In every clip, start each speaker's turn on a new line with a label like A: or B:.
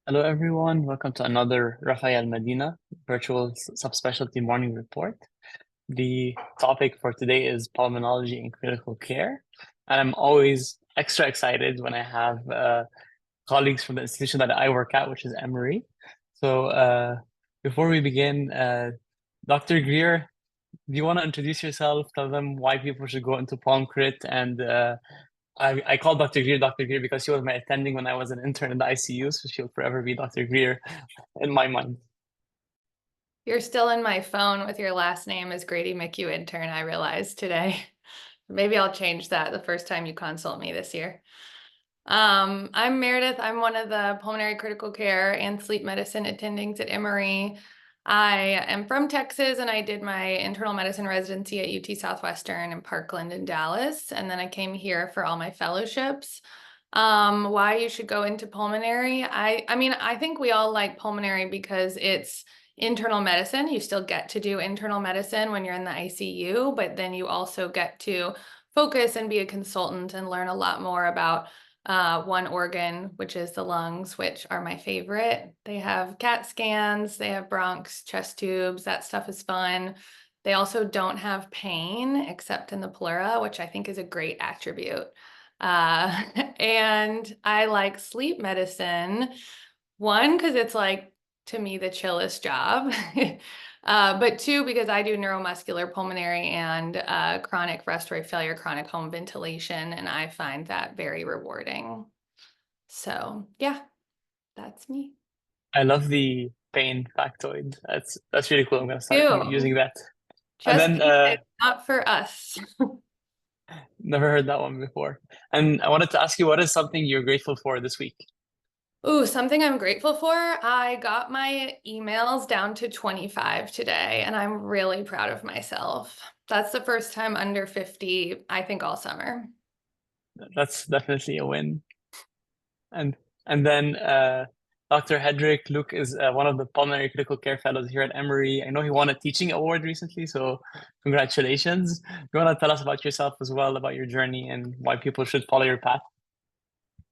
A: Hello, everyone. Welcome to another Rafael Medina virtual subspecialty morning report. The topic for today is pulmonology in critical care. And I'm always extra excited when I have colleagues from the institution that I work at, which is Emory. So before we begin, Dr. Greer, do you want to introduce yourself? Tell them why people should go into Palm Crit and I called Dr. Greer because she was my attending when I was an intern in the ICU, so she'll forever be Dr. Greer in my mind.
B: You're still in my phone with your last name as Grady McHugh intern, I realized today. Maybe I'll change that the first time you consult me this year. I'm Meredith. I'm one of the pulmonary critical care and sleep medicine attendings at Emory. I am from Texas and I did my internal medicine residency at UT Southwestern in Parkland and Dallas. And then I came here for all my fellowships. Why you should go into pulmonary? I mean, I think we all like pulmonary because it's internal medicine. You still get to do internal medicine when you're in the ICU, but then you also get to focus and be a consultant and learn a lot more about one organ, which is the lungs, which are my favorite. They have CAT scans, they have bronchs, chest tubes. That stuff is fun. They also don't have pain except in the pleura, which I think is a great attribute. And I like sleep medicine. One, because it's like, to me, the chillest job. But two, because I do neuromuscular pulmonary and chronic respiratory failure, chronic home ventilation, and I find that very rewarding. So yeah, that's me.
A: I love the pain factoid. That's really cool. I'm gonna start
B: Ew.
A: using that. And
B: Just
A: then
B: kidding, not for us.
A: never heard that one before. And I wanted to ask you, what is something you're grateful for this week?
B: Ooh, something I'm grateful for. I got my emails down to 25 today, and I'm really proud of myself. That's the first time under 50, I think, all summer.
A: That's definitely a win. And and then Dr. Hedrick Luke is one of the pulmonary critical care fellows here at Emory. I know he won a teaching award recently, so congratulations. You want to tell us about yourself as well, about your journey and why people should follow your path?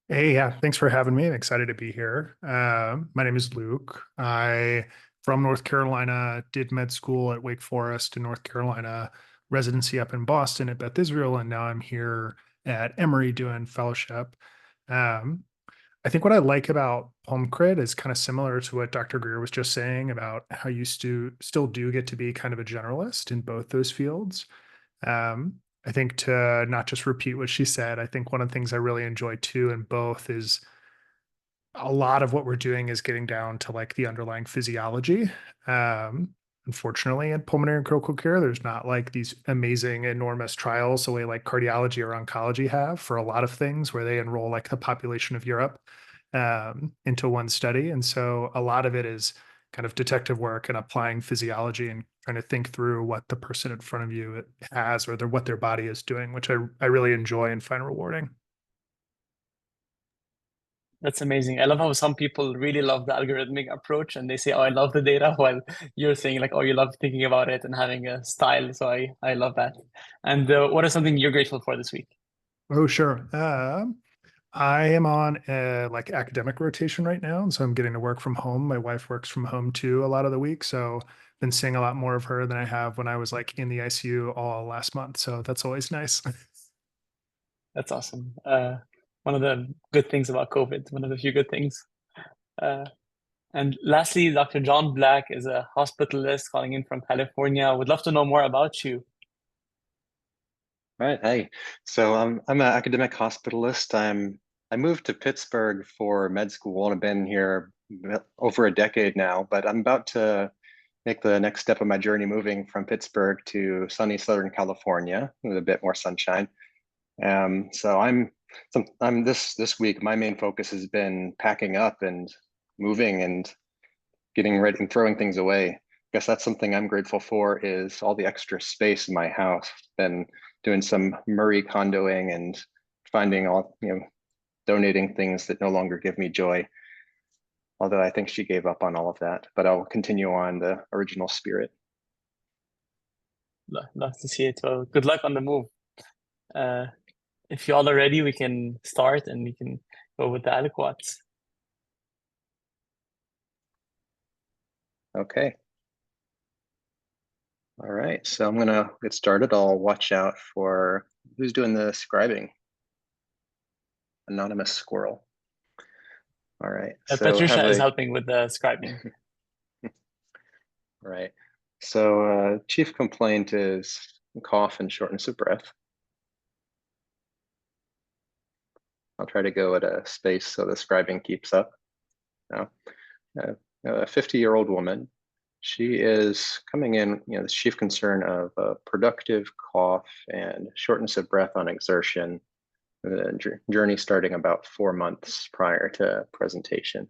C: Hey, yeah, thanks for having me. I'm excited to be here. My name is Luke. I from North Carolina, did med school at Wake Forest in North Carolina, residency up in Boston at Beth Israel, and now I'm here at Emory doing fellowship. Um, I think what I like about home crit is kind of similar to what Dr. Greer was just saying about how you still do get to be kind of a generalist in both those fields. I think to not just repeat what she said, I think one of the things I really enjoy too in both is a lot of what we're doing is getting down to like the underlying physiology. Unfortunately, in pulmonary and critical care, there's not like these amazing, enormous trials the way like cardiology or oncology have for a lot of things where they enroll like the population of Europe into one study. And so a lot of it is kind of detective work and applying physiology and trying to think through what the person in front of you has or what their body is doing, which I really enjoy and find rewarding.
A: That's amazing. I love how some people really love the algorithmic approach and they say, "Oh, I love the data," while you're saying like, "Oh, you love thinking about it and having a style." So I love that. And what is something you're grateful for this week?
C: Oh, sure. I am on a like academic rotation right now, and so I'm getting to work from home. My wife works from home too a lot of the week, so been seeing a lot more of her than I have when I was like in the ICU all last month. So that's always nice.
A: That's awesome. One of the good things about COVID, one of the few good things. Uh, and lastly, Dr. John Black is a hospitalist calling in from California. Would love to know more about you.
D: Right. Hey. I'm an academic hospitalist. I moved to Pittsburgh for med school and I've been here over a decade now, but I'm about to make the next step of my journey moving from Pittsburgh to sunny Southern California with a bit more sunshine. So I'm this week, my main focus has been packing up and moving and getting ready and throwing things away. I guess that's something I'm grateful for is all the extra space in my house. Been doing some Murray condoing and finding donating things that no longer give me joy. Although I think she gave up on all of that, but I'll continue on the original spirit.
A: Love to see it. Well, good luck on the move. Uh, if you all are ready, we can start and we can go with the aliquots.
D: Okay. All right, so I'm gonna get started. I'll watch out for who's doing the scribing. Anonymous squirrel. All right, so
A: Patricia is helping with the scribing.
D: Right. So chief complaint is cough and shortness of breath. I'll try to go at a space so the scribing keeps up. Now, a 50-year-old woman. She is coming in, the chief concern of a productive cough and shortness of breath on exertion. The journey starting about 4 months prior to presentation.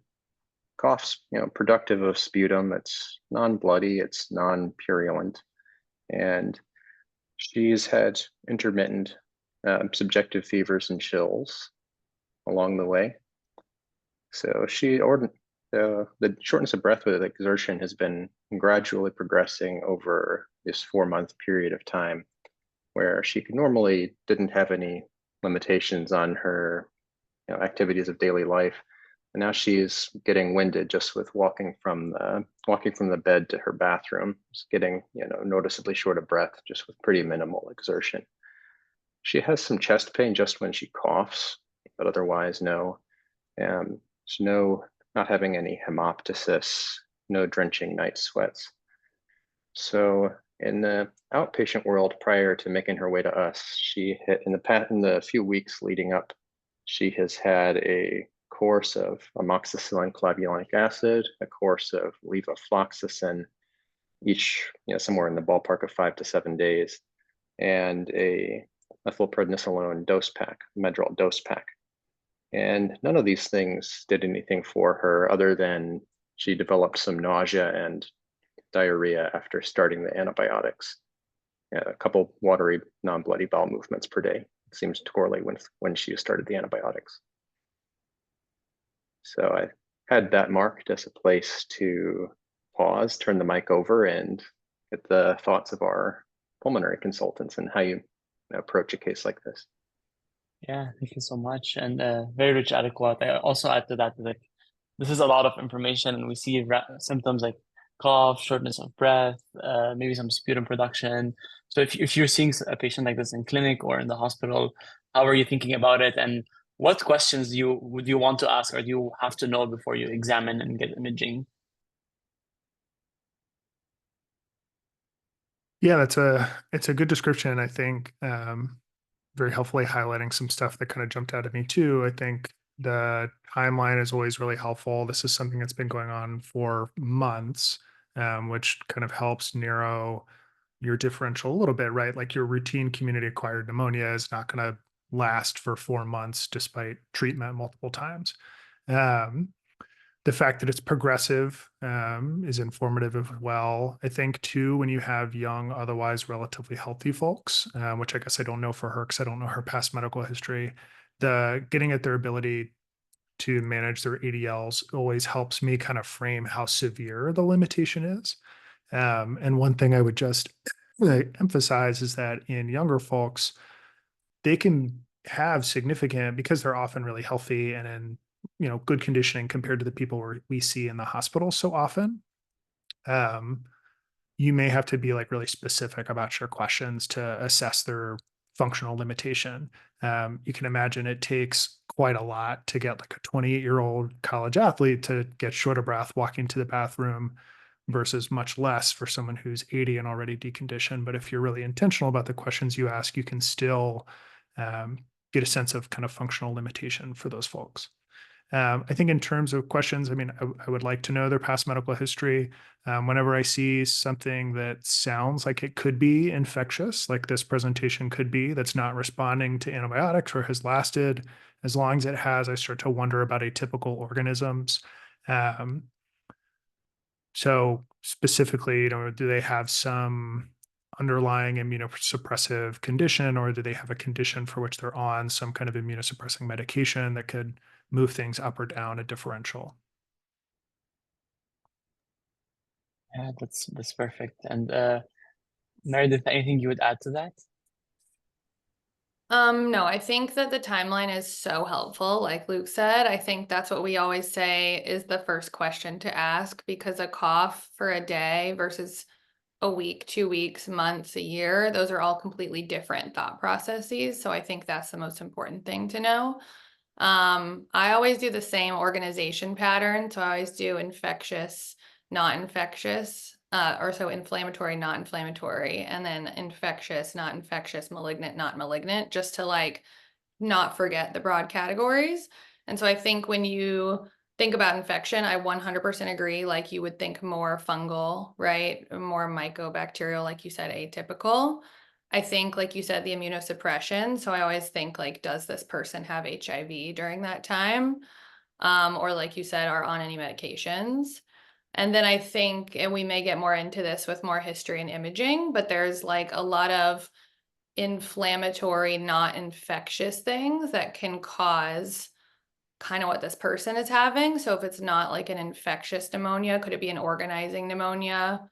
D: Cough's, productive of sputum. It's non-bloody. It's non-purulent, and she's had intermittent subjective fevers and chills along the way. So the shortness of breath with exertion has been gradually progressing over this 4-month period of time, where she normally didn't have any limitations on her activities of daily life. And now she's getting winded just with walking from the bed to her bathroom. She's getting noticeably short of breath just with pretty minimal exertion. She has some chest pain just when she coughs, but otherwise no. There's not having any hemoptysis, no drenching night sweats. So in the outpatient world, prior to making her way to us, she hit in the few weeks leading up, she has had a course of amoxicillin clavulanic acid, a course of levofloxacin, each somewhere in the ballpark of 5 to 7 days, and a methylprednisolone dose pack, Medrol dose pack. And none of these things did anything for her other than she developed some nausea and diarrhea after starting the antibiotics. A couple watery, non-bloody bowel movements per day. It seems to correlate with when she started the antibiotics. So I had that marked as a place to pause, turn the mic over, and get the thoughts of our pulmonary consultants and how you approach a case like this.
A: Yeah, thank you so much. And very rich, adequate. I also add to that, like, this is a lot of information, and we see symptoms like cough, shortness of breath, maybe some sputum production. So if you're seeing a patient like this in clinic or in the hospital, how are you thinking about it? And what questions would you want to ask, or do you have to know before you examine and get imaging?
C: Yeah, it's a good description. I think very helpfully highlighting some stuff that kind of jumped out at me too. I think the timeline is always really helpful. This is something that's been going on for months, which kind of helps narrow your differential a little bit, right? Like your routine community acquired pneumonia is not going to last for 4 months despite treatment multiple times. The fact that it's progressive is informative as well. I think too, when you have young, otherwise relatively healthy folks, which I guess I don't know for her because I don't know her past medical history, getting at their ability to manage their ADLs always helps me kind of frame how severe the limitation is. And one thing I would just emphasize is that in younger folks, they can have significant, because they're often really healthy and in good conditioning compared to the people we see in the hospital so often. You may have to be like really specific about your questions to assess their functional limitation. You can imagine it takes quite a lot to get like a 28-year-old college athlete to get short of breath walking to the bathroom versus much less for someone who's 80 and already deconditioned. But if you're really intentional about the questions you ask, you can still get a sense of kind of functional limitation for those folks. I think in terms of questions, I mean, I would like to know their past medical history. Whenever I see something that sounds like it could be infectious, like this presentation could be, that's not responding to antibiotics or has lasted as long as it has, I start to wonder about atypical organisms. So specifically, do they have some underlying immunosuppressive condition, or do they have a condition for which they're on some kind of immunosuppressing medication that could move things up or down a differential?
A: Yeah, that's perfect. And Meredith, anything you would add to that?
B: No, I think that the timeline is so helpful. Like Luke said, I think that's what we always say is the first question to ask, because a cough for a day versus a week, 2 weeks, months, a year, those are all completely different thought processes. So I think that's the most important thing to know. I always do the same organization pattern. So I always do infectious, not infectious, or so inflammatory, not inflammatory, and then infectious, not infectious, malignant, not malignant, just to like not forget the broad categories. And so I think when you think about infection, I 100% agree. Like you would think more fungal, right? More mycobacterial, like you said, atypical. I think, like you said, the immunosuppression. So I always think like, does this person have HIV during that time? Or like you said, are on any medications? And then I think, and we may get more into this with more history and imaging, but there's like a lot of inflammatory, not infectious things that can cause kind of what this person is having. So if it's not like an infectious pneumonia, could it be an organizing pneumonia?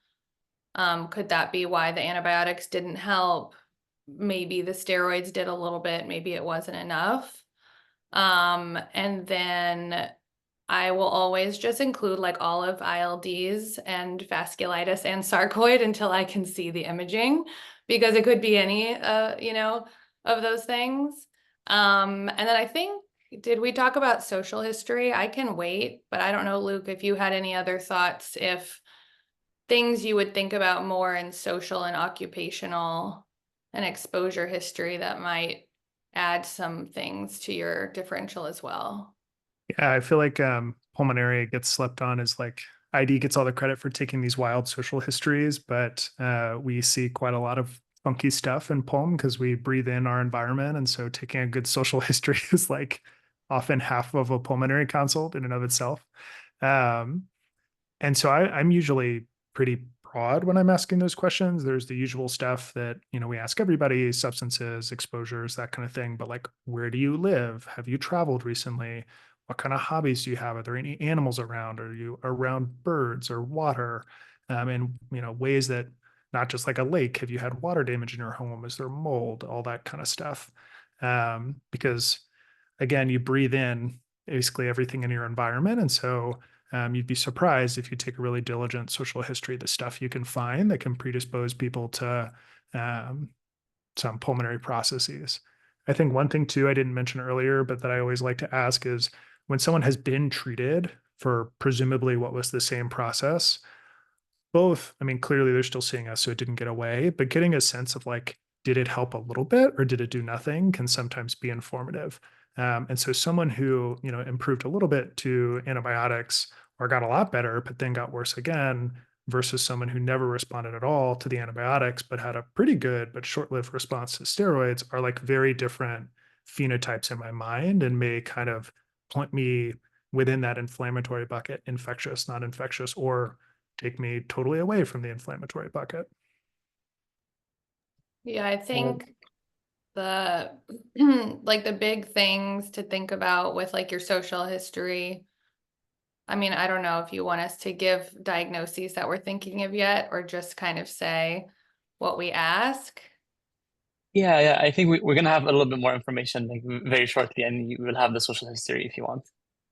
B: Could that be why the antibiotics didn't help? Maybe the steroids did a little bit, maybe it wasn't enough. And then I will always just include like all of ILDs and vasculitis and sarcoid until I can see the imaging, because it could be any, of those things. And then I think, did we talk about social history? I can wait, but I don't know, Luke, if you had any other thoughts, if things you would think about more in social and occupational and exposure history that might add some things to your differential as well.
C: Yeah, I feel like pulmonary gets slept on as like ID gets all the credit for taking these wild social histories, but we see quite a lot of funky stuff in pulm because we breathe in our environment. And so taking a good social history is like often half of a pulmonary consult in and of itself. And so I'm usually pretty broad when I'm asking those questions. There's the usual stuff that, we ask everybody, substances, exposures, that kind of thing. But like, where do you live? Have you traveled recently? What kind of hobbies do you have? Are there any animals around? Are you around birds or water? And, ways that not just like a lake, have you had water damage in your home? Is there mold? All that kind of stuff. Because again, you breathe in basically everything in your environment. And so you'd be surprised if you take a really diligent social history, the stuff you can find that can predispose people to some pulmonary processes. I think one thing too, I didn't mention earlier, but that I always like to ask is when someone has been treated for presumably what was the same process, both, I mean, clearly they're still seeing us, so it didn't get away, but getting a sense of like, did it help a little bit or did it do nothing can sometimes be informative. And so someone who, improved a little bit to antibiotics or got a lot better, but then got worse again, versus someone who never responded at all to the antibiotics, but had a pretty good but short-lived response to steroids are like very different phenotypes in my mind and may kind of point me within that inflammatory bucket, infectious, not infectious, or take me totally away from the inflammatory bucket.
B: Yeah, I think the like the big things to think about with like your social history. I mean, I don't know if you want us to give diagnoses that we're thinking of yet, or just kind of say what we ask.
A: Yeah, I think we're gonna have a little bit more information like very shortly, and you will have the social history if you want.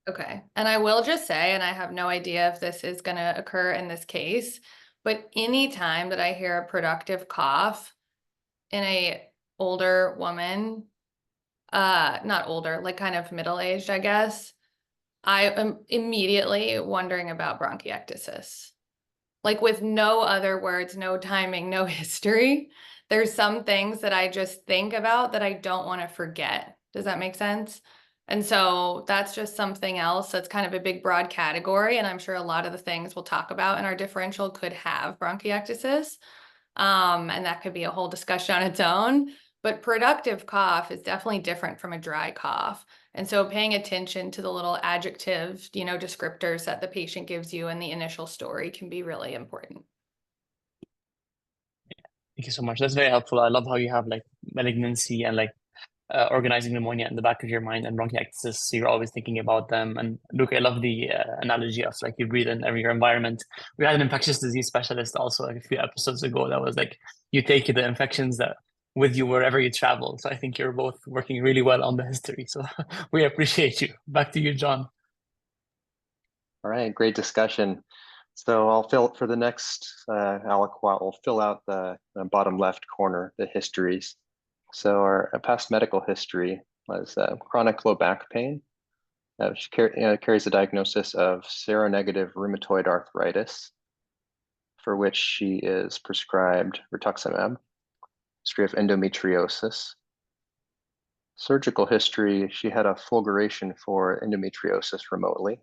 B: Okay. And I will just say, and I have no idea if this is going to occur in this case, but anytime that I hear a productive cough in a older woman, not older, like kind of middle-aged, I guess, I am immediately wondering about bronchiectasis. Like with no other words, no timing, no history. There's some things that I just think about that I don't want to forget. Does that make sense? And so that's just something else that's kind of a big broad category. And I'm sure a lot of the things we'll talk about in our differential could have bronchiectasis. And that could be a whole discussion on its own. But productive cough is definitely different from a dry cough. And so paying attention to the little adjective, descriptors that the patient gives you in the initial story can be really important.
A: Thank you so much. That's very helpful. I love how you have like malignancy and like organizing pneumonia in the back of your mind and bronchiectasis. So you're always thinking about them. And Luke, I love the analogy of like you breathe in every your environment. We had an infectious disease specialist also like a few episodes ago that was like, you take the infections that with you wherever you travel. So I think you're both working really well on the history. So we appreciate you. Back to you, John.
D: All right, great discussion. So I'll fill for the next aliquot, we'll fill out the bottom left corner, the histories. So our past medical history was chronic low back pain. She carries a diagnosis of seronegative rheumatoid arthritis, for which she is prescribed rituximab. History of endometriosis. Surgical history, she had a fulguration for endometriosis remotely,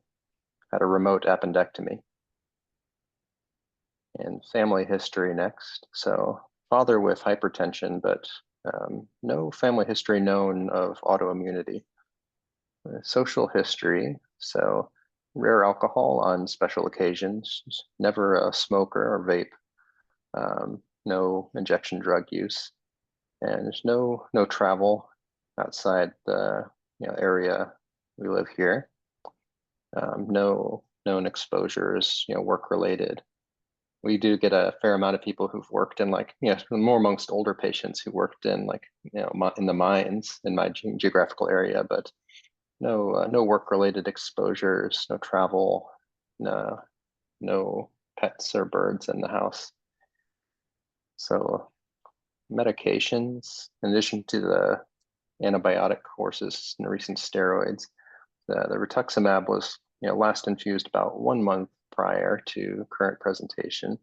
D: had a remote appendectomy. And family history next. So father with hypertension, but no family history known of autoimmunity. Social history, so rare alcohol on special occasions, never a smoker or vape, no injection drug use, and there's no travel outside the area we live here. No known exposures, work related. We do get a fair amount of people who've worked in more amongst older patients who worked in in the mines in my geographical area, but no work related exposures, no travel, no pets or birds in the house. So medications, in addition to the antibiotic courses and recent steroids, the rituximab was last infused about 1 month prior to current presentation.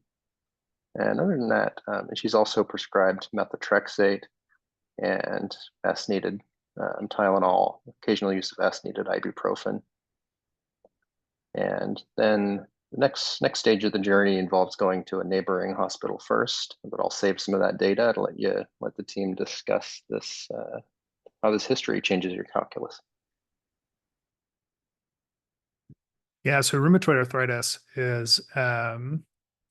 D: And other than that, she's also prescribed methotrexate and as-needed Tylenol, occasional use of as-needed ibuprofen. And then the next stage of the journey involves going to a neighboring hospital first, but I'll save some of that data to let the team discuss this, how this history changes your calculus.
C: Yeah, so rheumatoid arthritis is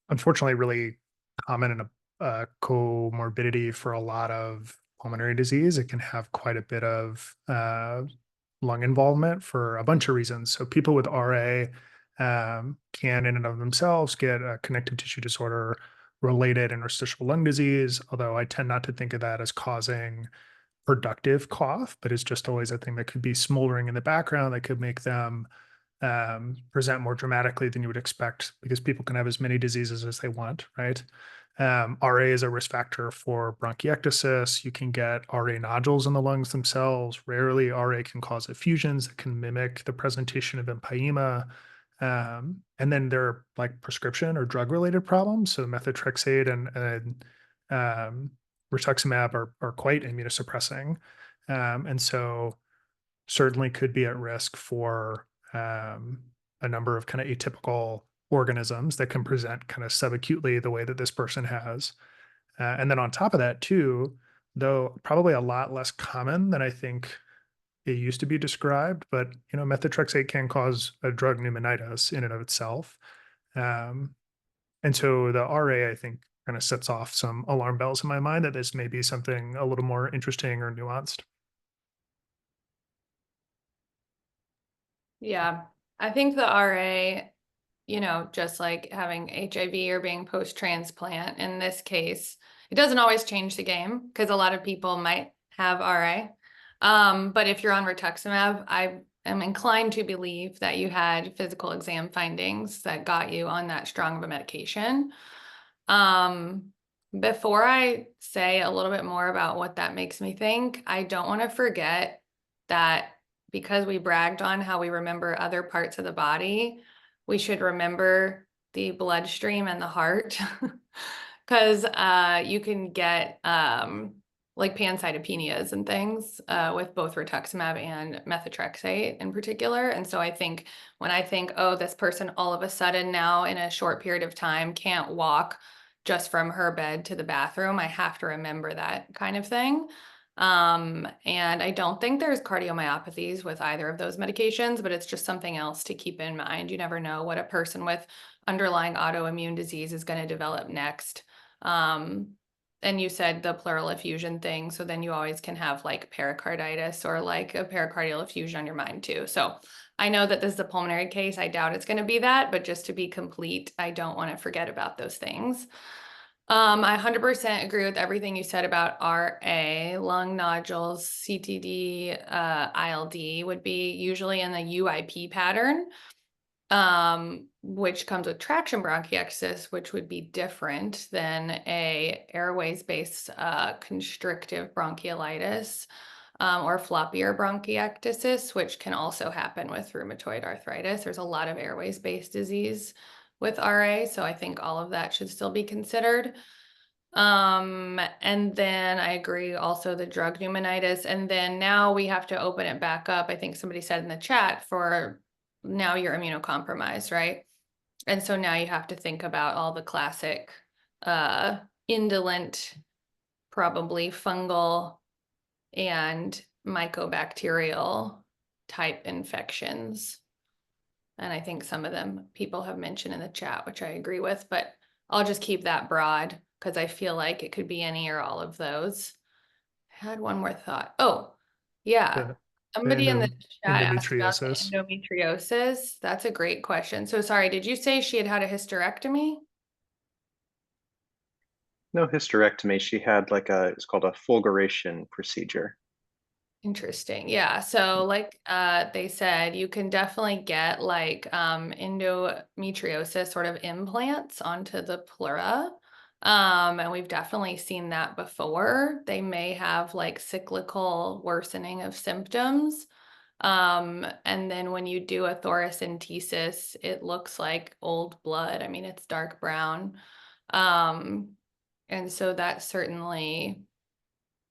C: unfortunately really common in a comorbidity for a lot of pulmonary disease. It can have quite a bit of lung involvement for a bunch of reasons. So people with RA can in and of themselves get a connective tissue disorder related interstitial lung disease, although I tend not to think of that as causing productive cough, but it's just always a thing that could be smoldering in the background that could make them present more dramatically than you would expect, because people can have as many diseases as they want, right? RA is a risk factor for bronchiectasis. You can get RA nodules in the lungs themselves. Rarely RA can cause effusions that can mimic the presentation of empyema. And then there are like prescription or drug related problems. So methotrexate and rituximab are quite immunosuppressing. And so certainly could be at risk for a number of kind of atypical organisms that can present kind of subacutely the way that this person has. And then on top of that too, though probably a lot less common than I think it used to be described, but methotrexate can cause a drug pneumonitis in and of itself. And so the RA, I think, kind of sets off some alarm bells in my mind that this may be something a little more interesting or nuanced.
B: Yeah, I think the RA, just like having HIV or being post-transplant in this case, it doesn't always change the game because a lot of people might have RA. But if you're on rituximab, I am inclined to believe that you had physical exam findings that got you on that strong of a medication. Before I say a little bit more about what that makes me think, I don't want to forget that because we bragged on how we remember other parts of the body, we should remember the bloodstream and the heart, because you can get like pancytopenias and things with both rituximab and methotrexate in particular. And so I think when I think, oh, this person all of a sudden now in a short period of time can't walk just from her bed to the bathroom, I have to remember that kind of thing. And I don't think there's cardiomyopathies with either of those medications, but it's just something else to keep in mind. You never know what a person with underlying autoimmune disease is going to develop next. And you said the pleural effusion thing, so then you always can have like pericarditis or like a pericardial effusion on your mind too. So I know that this is a pulmonary case. I doubt it's going to be that, but just to be complete, I don't want to forget about those things. I 100% agree with everything you said about RA, lung nodules, CTD, ILD would be usually in the UIP pattern, which comes with traction bronchiectasis, which would be different than a airways-based constrictive bronchiolitis, or floppier bronchiectasis, which can also happen with rheumatoid arthritis. There's a lot of airways-based disease with RA, so I think all of that should still be considered. And then I agree also the drug pneumonitis, and then now we have to open it back up. I think somebody said in the chat for now you're immunocompromised, right? And so now you have to think about all the classic indolent, probably fungal and mycobacterial type infections. And I think some of them people have mentioned in the chat, which I agree with, but I'll just keep that broad because I feel like it could be any or all of those. I had one more thought. Oh, yeah.
C: The
B: Somebody in the chat asked about the
C: endometriosis.
B: endometriosis. That's a great question. So sorry, did you say she had a hysterectomy?
D: No hysterectomy. She had like it's called a fulguration procedure.
B: Interesting. Yeah. So like they said, you can definitely get like endometriosis sort of implants onto the pleura. And we've definitely seen that before. They may have like cyclical worsening of symptoms. And then when you do a thoracentesis, it looks like old blood. I mean, it's dark brown. And so that's certainly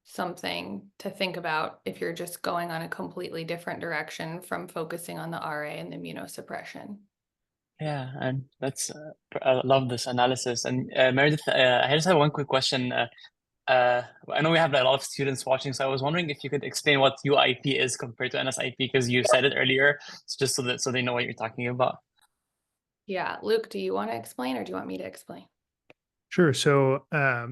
B: something to think about if you're just going on a completely different direction from focusing on the RA and the immunosuppression.
A: Yeah, and I love this analysis. And Meredith, I just have one quick question. I know we have a lot of students watching, so I was wondering if you could explain what UIP is compared to NSIP, because you said it earlier, just so they know what you're talking about.
B: Yeah, Luke, do you want to explain or do you want me to explain?
C: Sure. So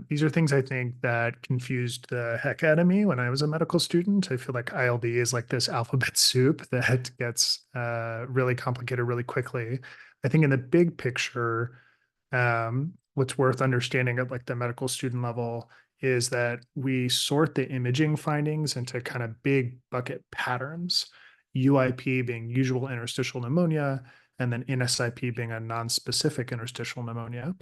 C: these are things I think that confused the heck out of me when I was a medical student. I feel like ILD is like this alphabet soup that gets really complicated really quickly. I think in the big picture, what's worth understanding at like the medical student level is that we sort the imaging findings into kind of big bucket patterns, UIP being usual interstitial pneumonia, and then NSIP being a non-specific interstitial pneumonia,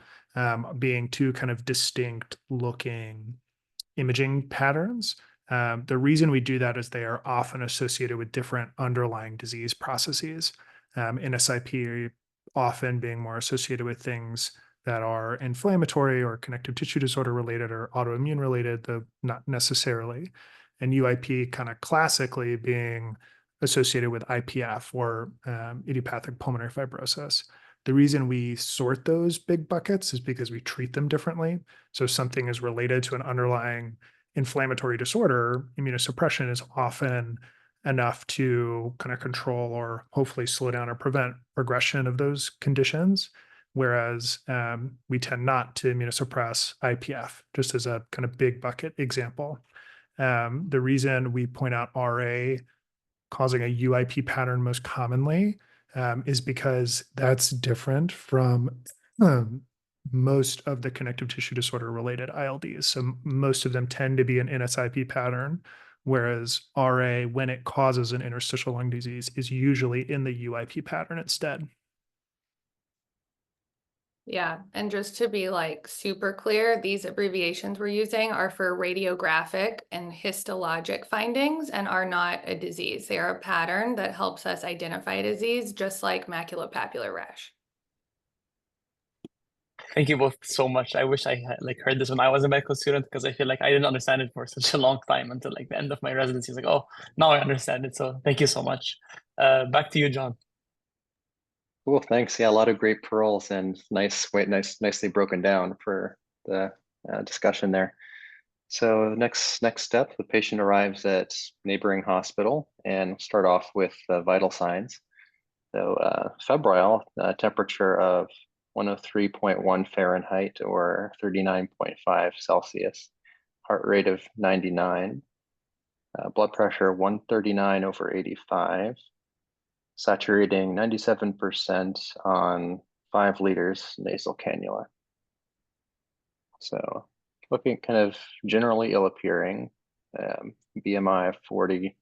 C: being two kind of distinct looking imaging patterns. The reason we do that is they are often associated with different underlying disease processes. NSIP often being more associated with things that are inflammatory or connective tissue disorder related or autoimmune related, though not necessarily. And UIP kind of classically being associated with IPF or idiopathic pulmonary fibrosis. The reason we sort those big buckets is because we treat them differently. So something is related to an underlying inflammatory disorder, immunosuppression is often enough to kind of control or hopefully slow down or prevent progression of those conditions. Whereas we tend not to immunosuppress IPF, just as a kind of big bucket example. The reason we point out RA causing a UIP pattern most commonly is because that's different from most of the connective tissue disorder related ILDs. So most of them tend to be an NSIP pattern, whereas RA, when it causes an interstitial lung disease, is usually in the UIP pattern instead.
B: Yeah, and just to be like super clear, these abbreviations we're using are for radiographic and histologic findings and are not a disease. They are a pattern that helps us identify a disease, just like maculopapular rash.
A: Thank you both so much. I wish I had like heard this when I was a medical student, because I feel like I didn't understand it for such a long time until like the end of my residency. It's like, oh, now I understand it. So thank you so much. Back to you, John.
D: Cool, thanks. Yeah, a lot of great pearls and nicely broken down for the discussion there. So next step, the patient arrives at neighboring hospital, and start off with vital signs. So febrile, temperature of 103.1 Fahrenheit or 39.5 Celsius, heart rate of 99, blood pressure 139/85, saturating 97% on 5 liters nasal cannula. So looking kind of generally ill appearing, BMI of 40,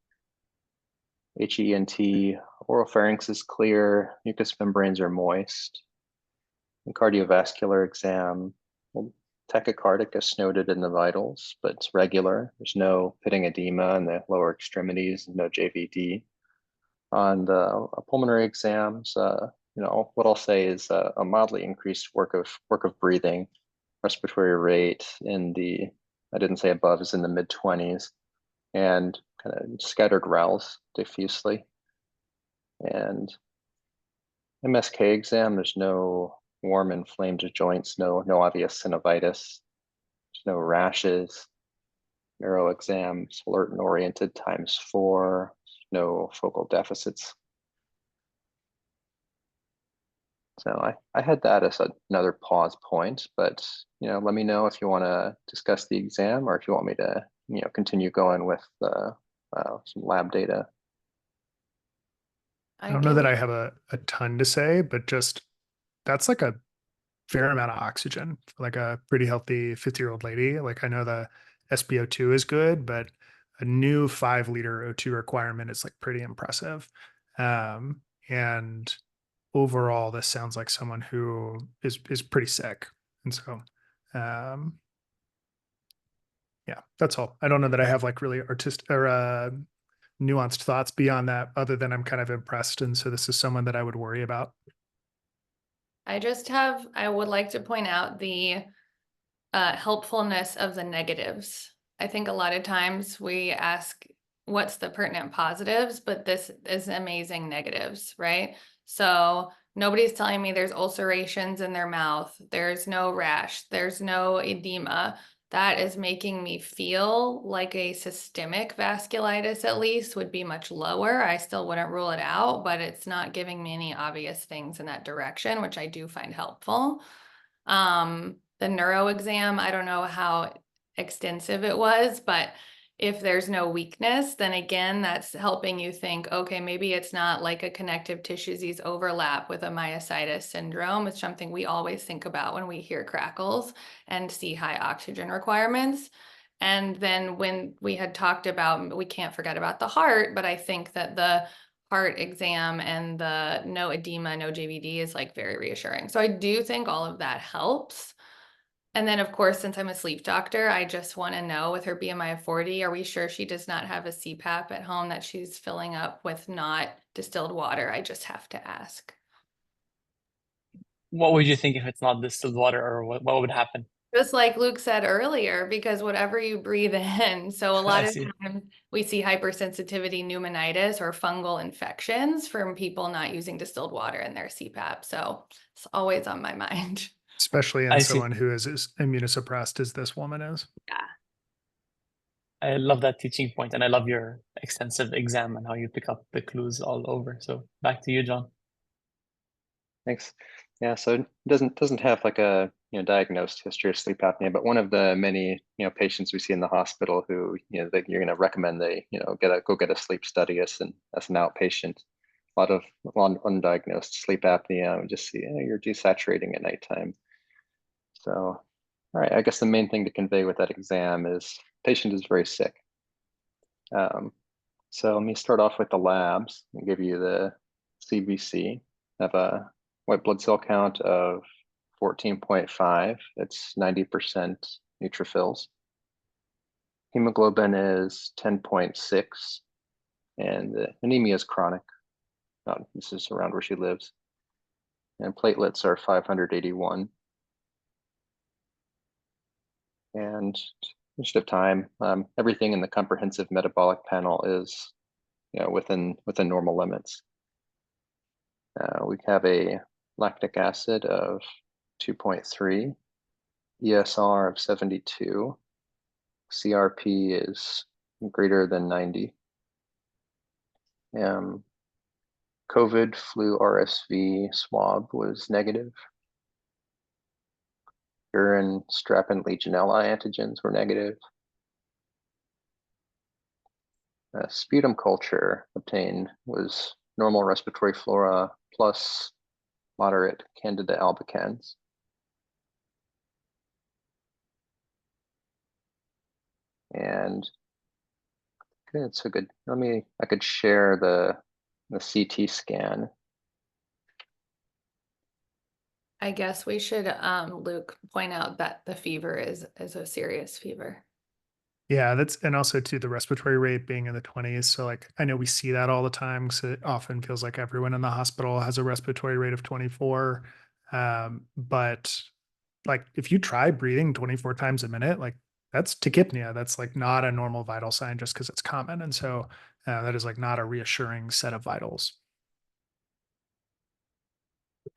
D: HENT, oropharynx is clear, mucous membranes are moist. And cardiovascular exam, well, tachycardic noted in the vitals, but it's regular. There's no pitting edema in the lower extremities, no JVD. On the pulmonary exams, what I'll say is a mildly increased work of breathing, respiratory rate in the, I didn't say above, is in the mid-20s, and kind of scattered rales diffusely. And MSK exam, there's no warm inflamed joints, no obvious synovitis, there's no rashes. Neuro exams, alert and oriented ×4, no focal deficits. So I had that as another pause point, but let me know if you want to discuss the exam or if you want me to continue going with some lab data.
C: I don't know that I have a ton to say, but just that's like a fair amount of oxygen for like a pretty healthy 50-year-old lady. Like I know the SpO2 is good, but a new 5-liter O2 requirement is like pretty impressive. And overall, this sounds like someone who is pretty sick. And so, yeah, that's all. I don't know that I have like really artistic or nuanced thoughts beyond that, other than I'm kind of impressed. And so this is someone that I would worry about.
B: I would like to point out the helpfulness of the negatives. I think a lot of times we ask, what's the pertinent positives, but this is amazing negatives, right? So nobody's telling me there's ulcerations in their mouth, there's no rash, there's no edema. That is making me feel like a systemic vasculitis at least would be much lower. I still wouldn't rule it out, but it's not giving me any obvious things in that direction, which I do find helpful. The neuro exam, I don't know how extensive it was, but if there's no weakness, then again, that's helping you think, okay, maybe it's not like a connective tissue disease overlap with a myositis syndrome. It's something we always think about when we hear crackles and see high oxygen requirements. And then when we had talked about, we can't forget about the heart, but I think that the heart exam and the no edema, no JVD is like very reassuring. So I do think all of that helps. And then of course, since I'm a sleep doctor, I just want to know with her BMI of 40, are we sure she does not have a CPAP at home that she's filling up with not distilled water? I just have to ask.
A: What would you think if it's not distilled water, or what would happen?
B: Just like Luke said earlier, because whatever you breathe in, so a lot of times we see hypersensitivity pneumonitis or fungal infections from people not using distilled water in their CPAP. So it's always on my mind.
C: Especially in someone who is as immunosuppressed as this woman is.
B: Yeah.
A: I love that teaching point, and I love your extensive exam and how you pick up the clues all over. So back to you, John.
D: Thanks. Yeah, so it doesn't have like a diagnosed history of sleep apnea, but one of the many patients we see in the hospital who that you're going to recommend they go get a sleep study as an outpatient. A lot of undiagnosed sleep apnea. We just see you're desaturating at nighttime. So, all right, I guess the main thing to convey with that exam is patient is very sick. So let me start off with the labs and give you the CBC. I have a white blood cell count of 14.5. It's 90% neutrophils. Hemoglobin is 10.6, and the anemia is chronic. This is around where she lives. And platelets are 581. And just of time, everything in the comprehensive metabolic panel is within normal limits. We have a lactic acid of 2.3, ESR of 72, CRP is greater than 90. COVID, flu, RSV swab was negative. Urine, strep, and Legionella antigens were negative. Sputum culture obtained was normal respiratory flora plus moderate Candida albicans. And good, so good. I could share the CT scan.
B: I guess we should, Luke, point out that the fever is a serious fever.
C: Yeah, and also too the respiratory rate being in the 20s. So like I know we see that all the time because it often feels like everyone in the hospital has a respiratory rate of 24. But like if you try breathing 24 times a minute, like that's tachypnea. That's like not a normal vital sign just because it's common. And so that is like not a reassuring set of vitals.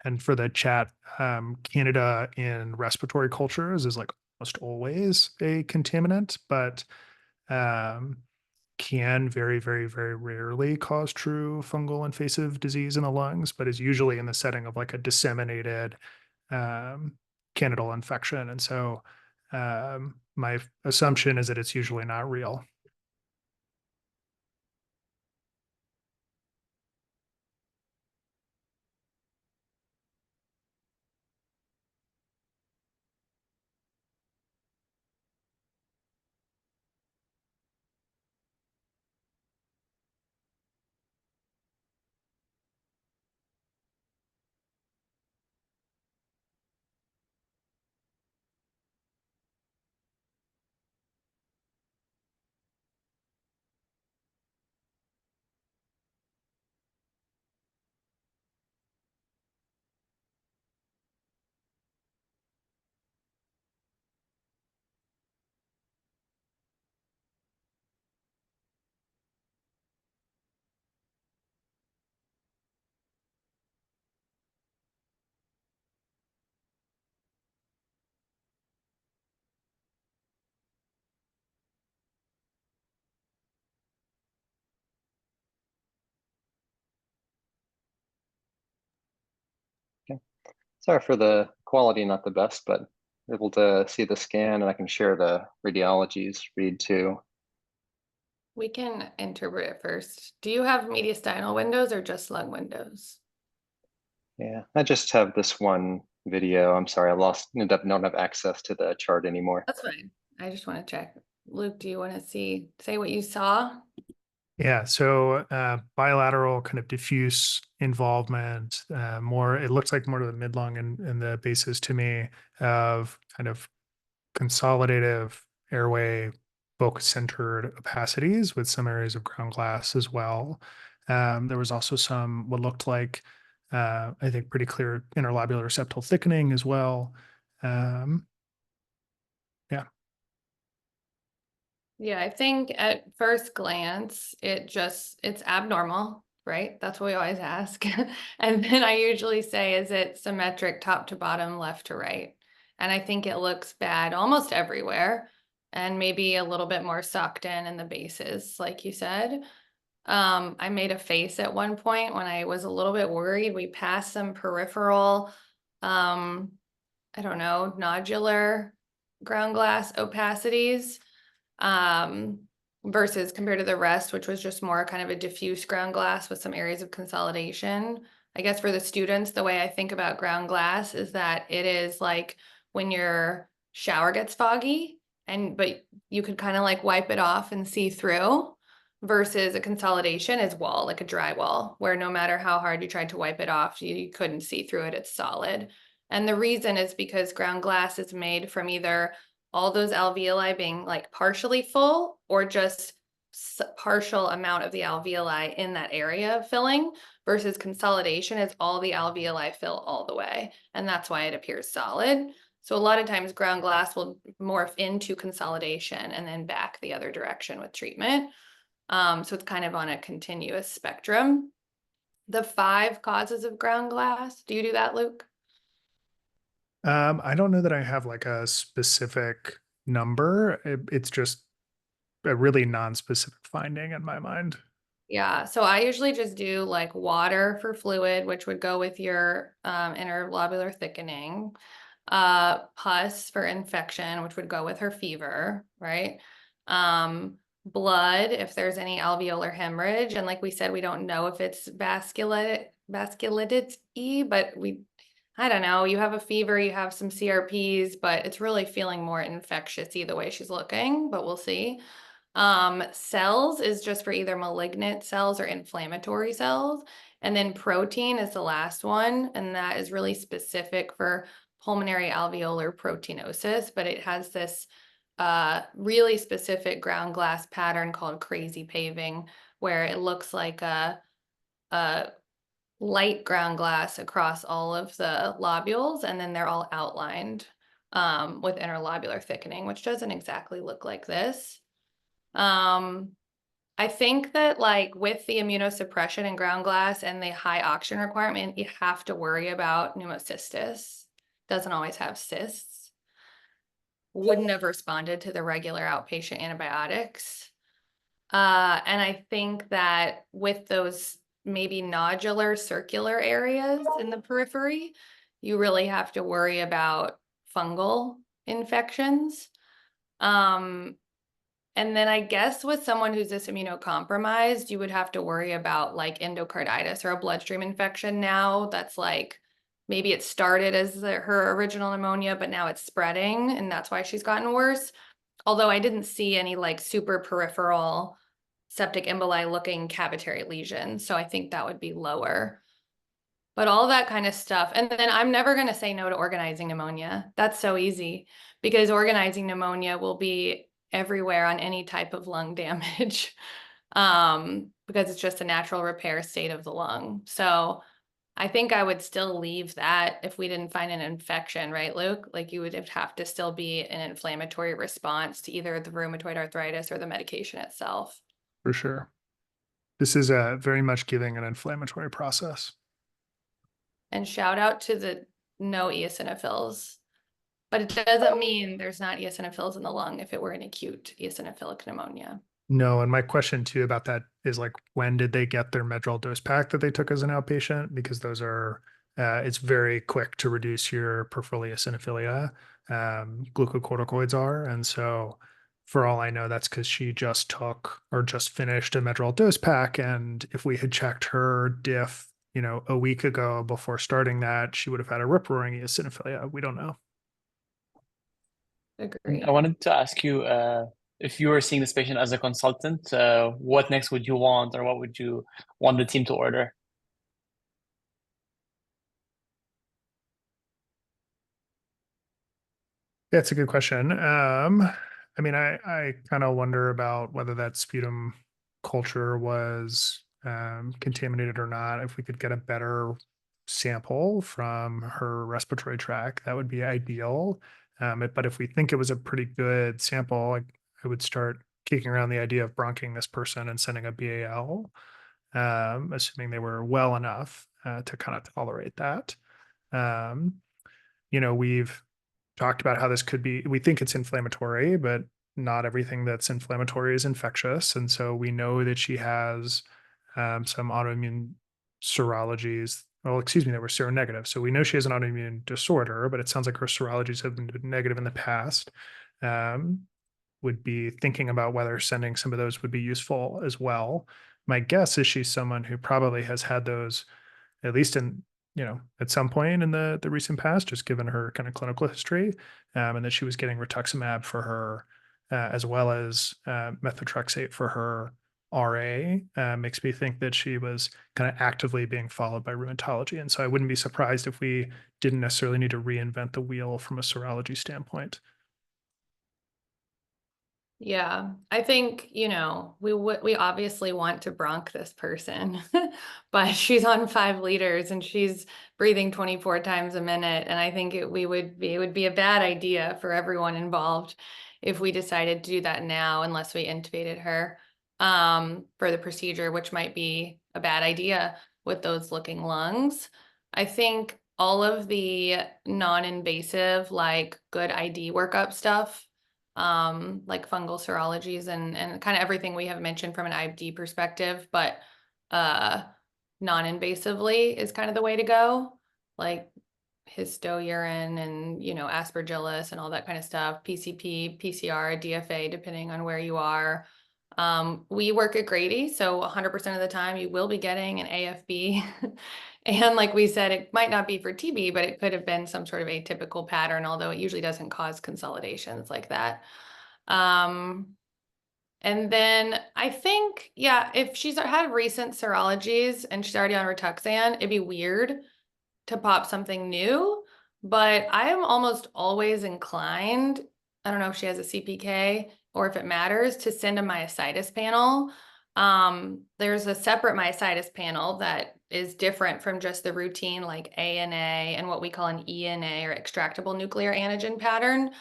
C: And for the chat, Candida in respiratory cultures is like almost always a contaminant, but um, can very, very, very rarely cause true fungal invasive disease in the lungs, but is usually in the setting of like a disseminated candidal infection. And so my assumption is that it's usually not real.
D: Sorry for the quality, not the best, but able to see the scan, and I can share the radiology's read too.
B: We can interpret it first. Do you have mediastinal windows or just lung windows?
D: Yeah, I just have this one video. I'm sorry, don't have access to the chart anymore.
B: That's fine. I just want to check. Luke, do you want to say what you saw?
C: Yeah, so bilateral kind of diffuse involvement, it looks like more to the midlung and the bases to me of kind of consolidative airway focus-centered opacities with some areas of ground glass as well. There was also some what looked like, I think, pretty clear interlobular septal thickening as well. Yeah.
B: Yeah, I think at first glance, it's abnormal, right? That's what we always ask. And then I usually say, is it symmetric top to bottom, left to right? And I think it looks bad almost everywhere, and maybe a little bit more sucked in the bases, like you said. I made a face at one point when I was a little bit worried. We passed some peripheral, I don't know, nodular ground glass opacities, versus compared to the rest, which was just more kind of a diffuse ground glass with some areas of consolidation. I guess for the students, the way I think about ground glass is that it is like when your shower gets foggy but you could kind of like wipe it off and see through, versus a consolidation is wall, like a drywall, where no matter how hard you tried to wipe it off, you couldn't see through it. It's solid. And the reason is because ground glass is made from either all those alveoli being like partially full or just partial amount of the alveoli in that area filling, versus consolidation is all the alveoli fill all the way. And that's why it appears solid. So a lot of times ground glass will morph into consolidation and then back the other direction with treatment. So it's kind of on a continuous spectrum. The 5 causes of ground glass, do you do that, Luke?
C: I don't know that I have like a specific number. It's just a really non-specific finding in my mind.
B: Yeah, so I usually just do like water for fluid, which would go with your interlobular thickening, pus for infection, which would go with her fever, right? Blood, if there's any alveolar hemorrhage, and like we said, we don't know if it's vasculitis-y, but I don't know, you have a fever, you have some CRPs, but it's really feeling more infectious-y the way she's looking, but we'll see. Cells is just for either malignant cells or inflammatory cells. And then protein is the last one, and that is really specific for pulmonary alveolar proteinosis, but it has this really specific ground glass pattern called crazy paving, where it looks like a light ground glass across all of the lobules, and then they're all outlined with interlobular thickening, which doesn't exactly look like this. I think that like with the immunosuppression and ground glass and the high oxygen requirement, you have to worry about pneumocystis. Doesn't always have cysts. Wouldn't have responded to the regular outpatient antibiotics. And I think that with those maybe nodular circular areas in the periphery, you really have to worry about fungal infections. And then I guess with someone who's this immunocompromised, you would have to worry about like endocarditis or a bloodstream infection now that's like, maybe it started as her original pneumonia, but now it's spreading and that's why she's gotten worse. Although I didn't see any like super peripheral septic emboli looking cavitary lesions. So I think that would be lower. But all that kind of stuff. And then I'm never going to say no to organizing pneumonia. That's so easy because organizing pneumonia will be everywhere on any type of lung damage because it's just a natural repair state of the lung. So I think I would still leave that if we didn't find an infection, right, Luke? Like you would have to still be an inflammatory response to either the rheumatoid arthritis or the medication itself.
C: For sure. This is very much giving an inflammatory process.
B: And shout out to the no eosinophils. But it doesn't mean there's not eosinophils in the lung if it were an acute eosinophilic pneumonia.
C: No, and my question too about that is like, when did they get their Medrol dose pack that they took as an outpatient? Because those are, it's very quick to reduce your peripheral eosinophilia. Glucocorticoids are, and so for all I know, that's because she just took or just finished a Medrol dose pack, and if we had checked her diff, a week ago before starting that, she would have had a rip-roaring eosinophilia. We don't know.
B: Agree.
A: I wanted to ask you if you were seeing this patient as a consultant, what next would you want, or what would you want the team to order?
C: That's a good question. I mean, I kind of wonder about whether that sputum culture was contaminated or not. If we could get a better sample from her respiratory tract, that would be ideal. But if we think it was a pretty good sample, I would start kicking around the idea of bronching this person and sending a BAL, assuming they were well enough to kind of tolerate that. We've talked about how this could be, we think it's inflammatory, but not everything that's inflammatory is infectious. And so we know that she has some autoimmune serologies. Well, excuse me, that were seronegative. So we know she has an autoimmune disorder, but it sounds like her serologies have been negative in the past. Would be thinking about whether sending some of those would be useful as well. My guess is she's someone who probably has had those, at least in, at some point in the recent past, just given her kind of clinical history, and that she was getting rituximab for her, as well as methotrexate for her RA, makes me think that she was kind of actively being followed by rheumatology. And so I wouldn't be surprised if we didn't necessarily need to reinvent the wheel from a serology standpoint.
B: Yeah, I think, we obviously want to bronch this person, but she's on 5 liters and she's breathing 24 times a minute. And I think it would be a bad idea for everyone involved if we decided to do that now, unless we intubated her for the procedure, which might be a bad idea with those looking lungs. I think all of the non-invasive, like good ID workup stuff, like fungal serologies and kind of everything we have mentioned from an ID perspective, but non-invasively is kind of the way to go, like histourine and aspergillus and all that kind of stuff, PCP, PCR, DFA, depending on where you are. We work at Grady, so 100% of the time you will be getting an AFB. And like we said, it might not be for TB, but it could have been some sort of atypical pattern, although it usually doesn't cause consolidations like that. And then I think, yeah, if she's had recent serologies and she's already on Rituxan, it'd be weird to pop something new, but I am almost always inclined, I don't know if she has a CPK or if it matters, to send a myositis panel. There's a separate myositis panel that is different from just the routine like ANA and what we call an ENA or extractable nuclear antigen pattern.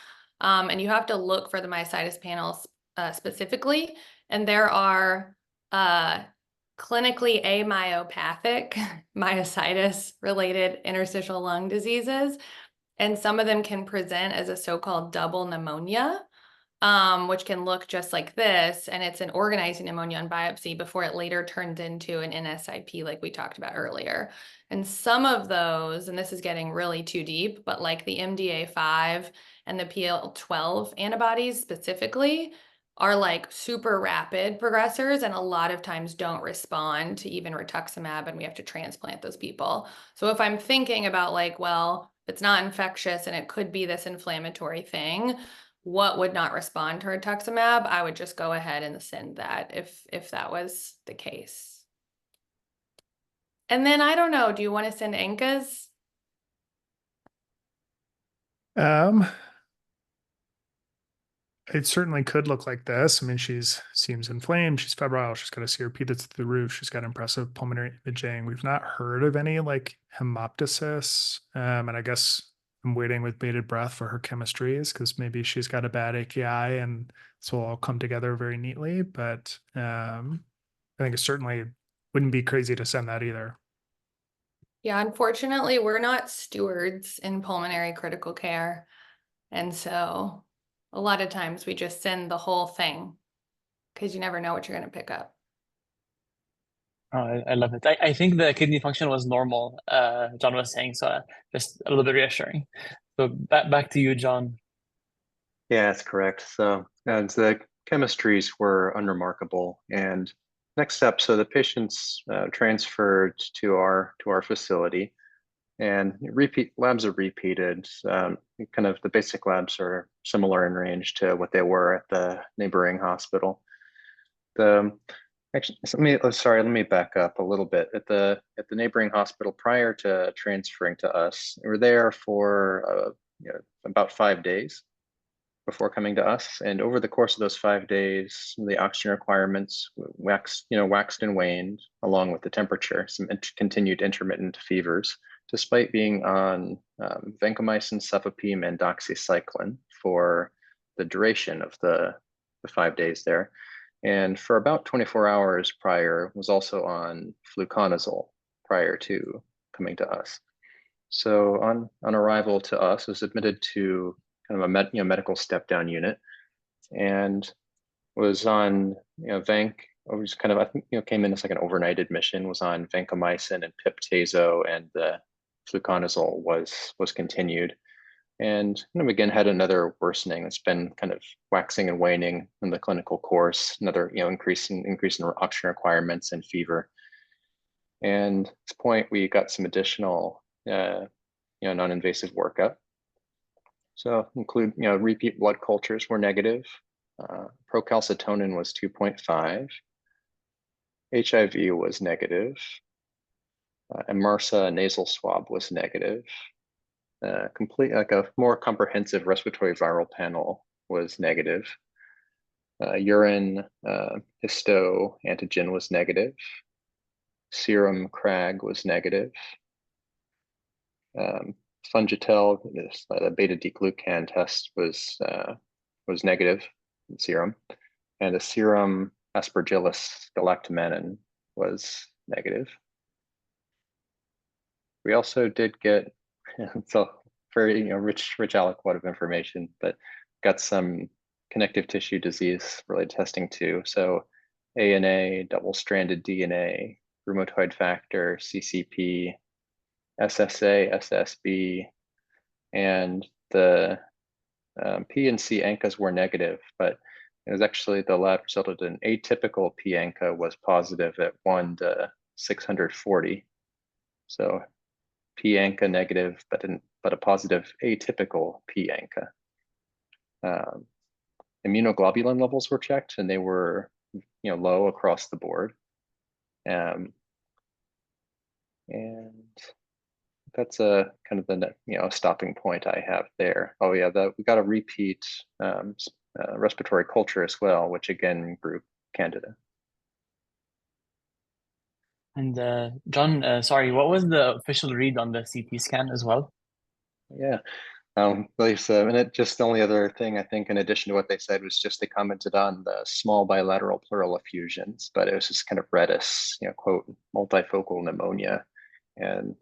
B: And you have to look for the myositis panels specifically. And there are clinically amyopathic myositis related interstitial lung diseases. And some of them can present as a so-called double pneumonia, which can look just like this. And it's an organizing pneumonia on biopsy before it later turns into an NSIP like we talked about earlier. And some of those, and this is getting really too deep, but like the MDA5 and the PL12 antibodies specifically, are like super rapid progressors and a lot of times don't respond to even rituximab, and we have to transplant those people. So if I'm thinking about like, well, it's not infectious and it could be this inflammatory thing, what would not respond to rituximab, I would just go ahead and send that if that was the case. And then I don't know, do you want to send ANCAs?
C: It certainly could look like this. I mean, seems inflamed. She's febrile. She's got a CRP that's through the roof. She's got impressive pulmonary imaging. We've not heard of any like hemoptysis. And I guess I'm waiting with bated breath for her chemistries because maybe she's got a bad AKI and this will all come together very neatly. But I think it certainly wouldn't be crazy to send that either.
B: Yeah, unfortunately, we're not stewards in pulmonary critical care. And so a lot of times we just send the whole thing because you never know what you're going to pick up.
A: Oh, I love it. I think the kidney function was normal, John was saying, so just a little bit reassuring. So back to you, John.
D: Yeah, that's correct. So, and the chemistries were unremarkable. And next step, so the patients transferred to our facility, and repeat labs are repeated. Kind of the basic labs are similar in range to what they were at the neighboring hospital. Actually, let me back up a little bit. At the neighboring hospital, prior to transferring to us, we were there for about 5 days before coming to us. And over the course of those 5 days, the oxygen requirements waxed and waned, along with the temperature, some continued intermittent fevers, despite being on vancomycin, cefepime, and doxycycline for the duration of the 5 days there. And for about 24 hours prior, was also on fluconazole prior to coming to us. So on arrival to us, was admitted to kind of a medical step down unit, and was on was kind of, I think, came in as like an overnight admission, was on vancomycin and pip/tazo, and the fluconazole was continued, and kind of again had another worsening that's been kind of waxing and waning in the clinical course, another increase in oxygen requirements and fever. And at this point, we got some additional non-invasive workup. So include, repeat blood cultures were negative. Procalcitonin was 2.5. HIV was negative. And MRSA nasal swab was negative. Complete, like a more comprehensive respiratory viral panel was negative. Urine histo antigen was negative. Serum CRAG was negative. Fungitel, the beta-D-glucan test was negative in serum, and the serum Aspergillus galactomannan was negative. We also did get so very rich aliquot of information, but got some connective tissue disease related testing too. So ANA, double-stranded DNA, rheumatoid factor, CCP, SSA, SSB, and the P and C ANCAs were negative, but it was actually the lab resulted in atypical P ANCA was positive at 1 to 640. So P ANCA negative, but a positive atypical P ANCA. Immunoglobulin levels were checked, and they were low across the board. And that's a kind of the stopping point I have there. Oh yeah, we got a repeat respiratory culture as well, which again grew Candida.
A: And John, sorry, what was the official read on the CT scan as well?
D: Yeah, Lisa, and just the only other thing I think, in addition to what they said, was just they commented on the small bilateral pleural effusions, but it was just kind of redis, quote, multifocal pneumonia, and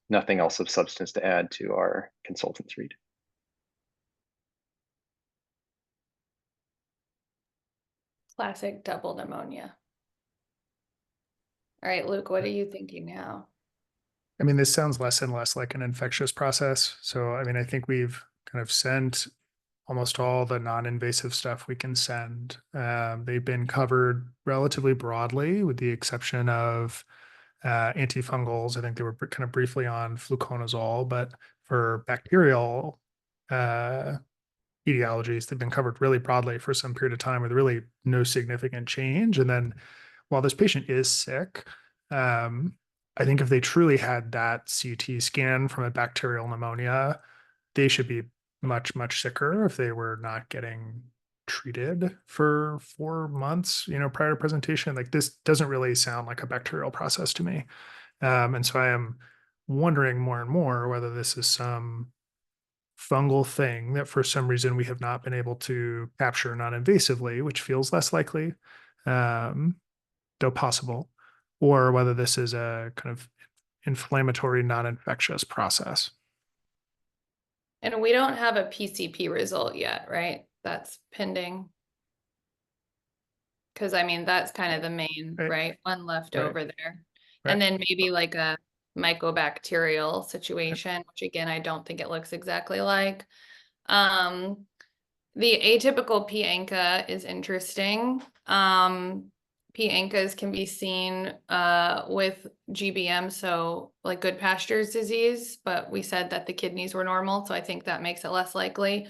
D: nothing else of substance to add to our consultant's read.
B: Classic double pneumonia. All right, Luke, what are you thinking now?
C: I mean, this sounds less and less like an infectious process. So, I mean, I think we've kind of sent almost all the non-invasive stuff we can send. They've been covered relatively broadly, with the exception of antifungals. I think they were kind of briefly on fluconazole, but for bacterial etiologies, they've been covered really broadly for some period of time with really no significant change. And then while this patient is sick, I think if they truly had that CT scan from a bacterial pneumonia, they should be much, much sicker if they were not getting treated for 4 months, prior to presentation. Like, this doesn't really sound like a bacterial process to me. And so I am wondering more and more whether this is some fungal thing that for some reason we have not been able to capture non-invasively, which feels less likely, though possible, or whether this is a kind of inflammatory, non-infectious process.
B: And we don't have a PCP result yet, right? That's pending. Because I mean, that's kind of the main, right? One left over there. And then maybe like a mycobacterial situation, which again, I don't think it looks exactly like. The atypical P ANCA is interesting. P ANCAs can be seen with GBM, so like good pastures disease, but we said that the kidneys were normal, so I think that makes it less likely.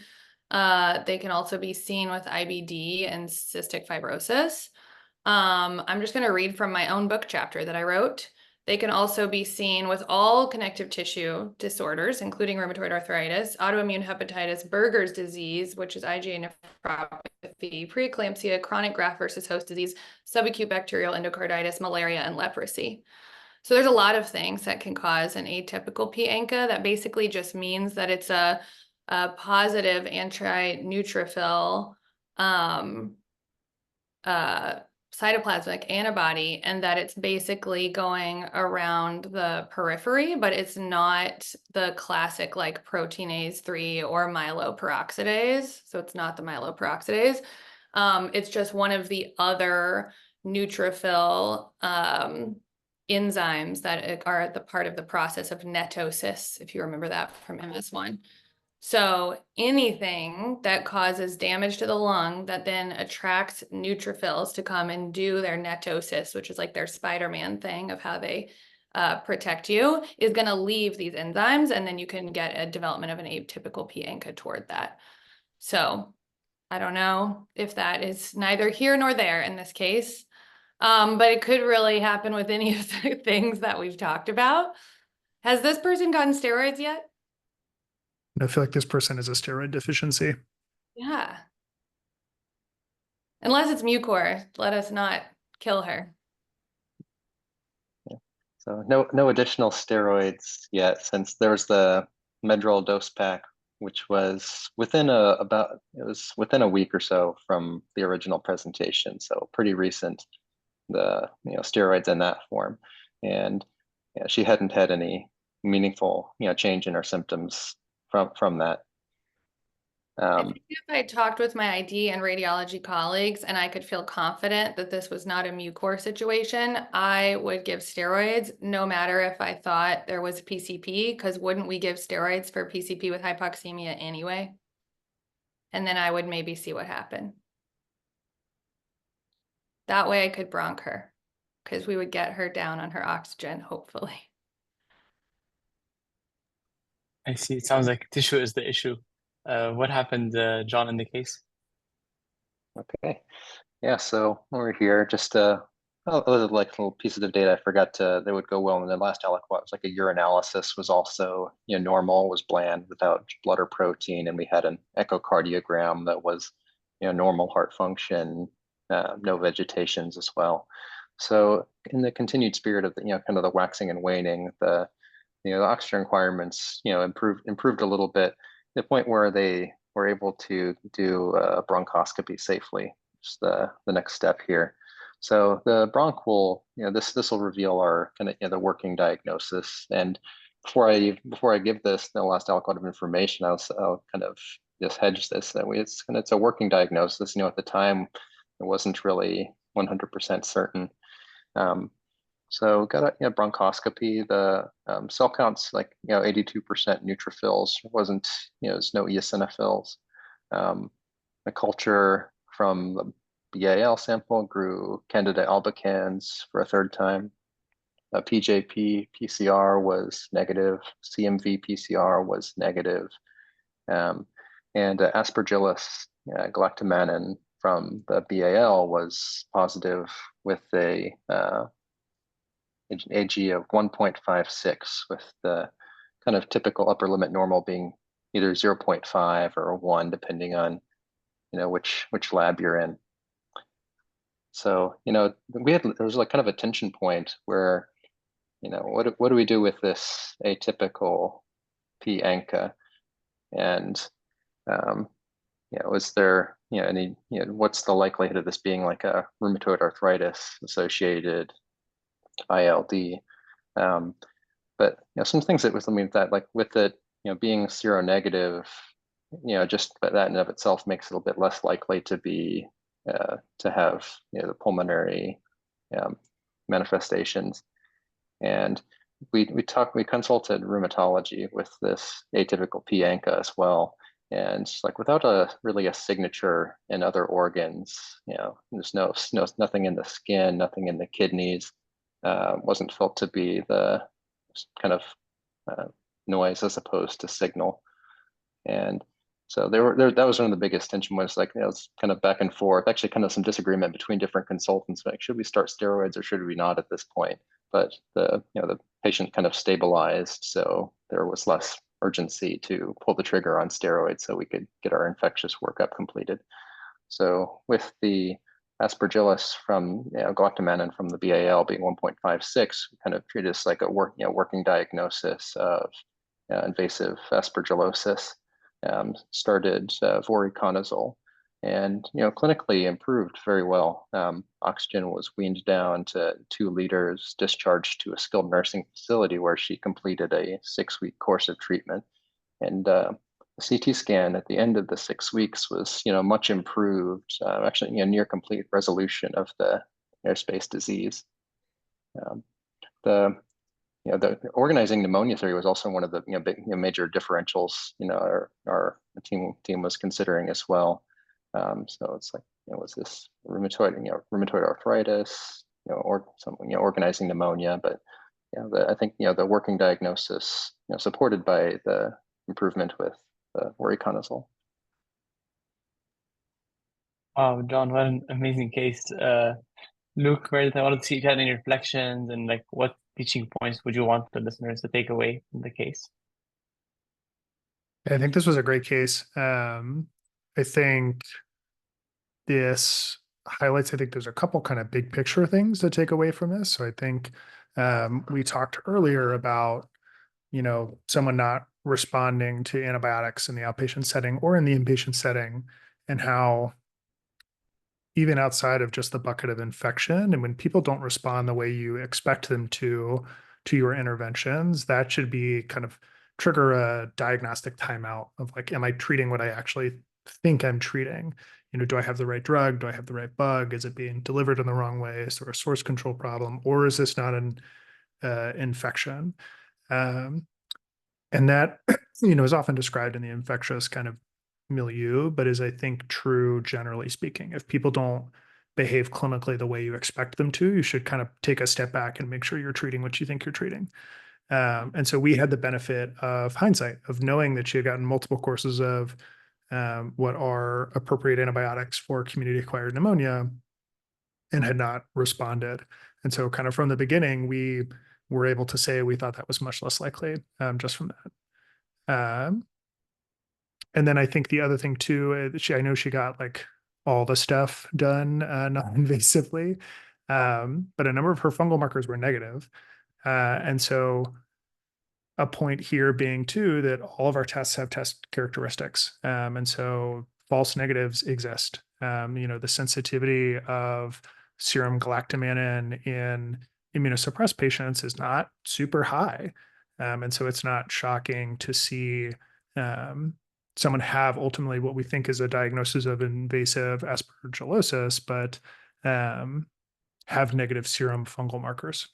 B: They can also be seen with IBD and cystic fibrosis. I'm just going to read from my own book chapter that I wrote. They can also be seen with all connective tissue disorders, including rheumatoid arthritis, autoimmune hepatitis, Berger's disease, which is IgA nephropathy, preeclampsia, chronic graft versus host disease, subacute bacterial endocarditis, malaria, and leprosy. So there's a lot of things that can cause an atypical P ANCA. That basically just means that it's a positive anti-neutrophil cytoplasmic antibody, and that it's basically going around the periphery, but it's not the classic like proteinase 3 or myeloperoxidase. So it's not the myeloperoxidase. It's just one of the other neutrophil enzymes that are the part of the process of netosis, if you remember that from MS1. So anything that causes damage to the lung that then attracts neutrophils to come and do their netosis, which is like their Spider-Man thing of how they protect you, is going to leave these enzymes, and then you can get a development of an atypical P ANCA toward that. So I don't know if that is neither here nor there in this case, but it could really happen with any of the things that we've talked about. Has this person gotten steroids yet?
C: I feel like this person is a steroid deficiency.
B: Yeah. Unless it's Mucor, let us not kill her.
D: Yeah. So no additional steroids yet, since there was the Medrol dose pack, which was within within a week or so from the original presentation, so pretty recent. The steroids in that form, and she hadn't had any meaningful change in her symptoms from that.
B: I think if I talked with my ID and radiology colleagues and I could feel confident that this was not a Mucor situation, I would give steroids no matter if I thought there was PCP, because wouldn't we give steroids for PCP with hypoxemia anyway? and then I would maybe see what happened. That way I could bronch her, because we would get her down on her oxygen, hopefully.
A: I see. It sounds like tissue is the issue. What happened, John, in the case?
D: Okay. Yeah, so we're here, just other like little pieces of data I forgot to that would go well in the last aliquot. It was like a urinalysis was also, normal, was bland without blood or protein, and we had an echocardiogram that was, normal heart function, no vegetations as well. So in the continued spirit of the, kind of the waxing and waning, the oxygen requirements, improved a little bit to the point where they were able to do a bronchoscopy safely. Just the next step here. So the bronch will, this will reveal our kind of the working diagnosis. And before I give this the last aliquot of information, I'll kind of just hedge this that way. It's a working diagnosis. At the time, it wasn't really 100% certain. So got a bronchoscopy. The cell counts like 82% neutrophils. Wasn't there's no eosinophils. A culture from the BAL sample grew Candida albicans for a third time. A PJP PCR was negative. CMV PCR was negative. And Aspergillus galactomannan from the BAL was positive with a AG of 1.56, with the kind of typical upper limit normal being either 0.5 or 1, depending on which lab you're in. So there was like kind of a tension point where what do we do with this atypical P ANCA, and is there any what's the likelihood of this being like a rheumatoid arthritis associated ILD? But some things that was, that like with it being seronegative, just that in and of itself makes it a little bit less likely to be to have the pulmonary manifestations. And we consulted rheumatology with this atypical P ANCA as well. And like without really a signature in other organs, there's nothing in the skin, nothing in the kidneys, wasn't felt to be the kind of noise as opposed to signal. And so that was one of the biggest tension, was like, it's kind of back and forth, actually kind of some disagreement between different consultants, like, should we start steroids or should we not at this point? But the patient kind of stabilized, so there was less urgency to pull the trigger on steroids so we could get our infectious workup completed. So with the Aspergillus from galactomannan from the BAL being 1.56, we kind of treat this like a working diagnosis of invasive aspergillosis. Started voriconazole, and clinically improved very well. Oxygen was weaned down to 2 liters, discharged to a skilled nursing facility where she completed a 6-week course of treatment. And a CT scan at the end of the 6 weeks was much improved, actually near complete resolution of the airspace disease. The organizing pneumonia theory was also one of the big major differentials our team was considering as well. So it's like was this rheumatoid arthritis, or something organizing pneumonia, but I think the working diagnosis supported by the improvement with the voriconazole.
A: Wow, John, what an amazing case. Luke, Meredith, I wanted to see if you had any reflections and like what teaching points would you want the listeners to take away from the case?
C: I think this was a great case. I think this highlights, I think there's a couple kind of big picture things to take away from this. So I think we talked earlier about, someone not responding to antibiotics in the outpatient setting or in the inpatient setting, and how even outside of just the bucket of infection, and when people don't respond the way you expect them to your interventions, that should be kind of trigger a diagnostic timeout of like, am I treating what I actually think I'm treating? Do I have the right drug? Do I have the right bug? Is it being delivered in the wrong way? Is there a source control problem? Or is this not an infection? And that, is often described in the infectious kind of milieu, but is, I think, true generally speaking. If people don't behave clinically the way you expect them to, you should kind of take a step back and make sure you're treating what you think you're treating. And so we had the benefit of hindsight, of knowing that she had gotten multiple courses of what are appropriate antibiotics for community-acquired pneumonia and had not responded. And so kind of from the beginning, we were able to say we thought that was much less likely just from that. And then I think the other thing too, I know she got like all the stuff done non-invasively, but a number of her fungal markers were negative. And so a point here being too that all of our tests have test characteristics. And so false negatives exist. The sensitivity of serum galactomannan in immunosuppressed patients is not super high. And so it's not shocking to see someone have ultimately what we think is a diagnosis of invasive aspergillosis, but have negative serum fungal markers.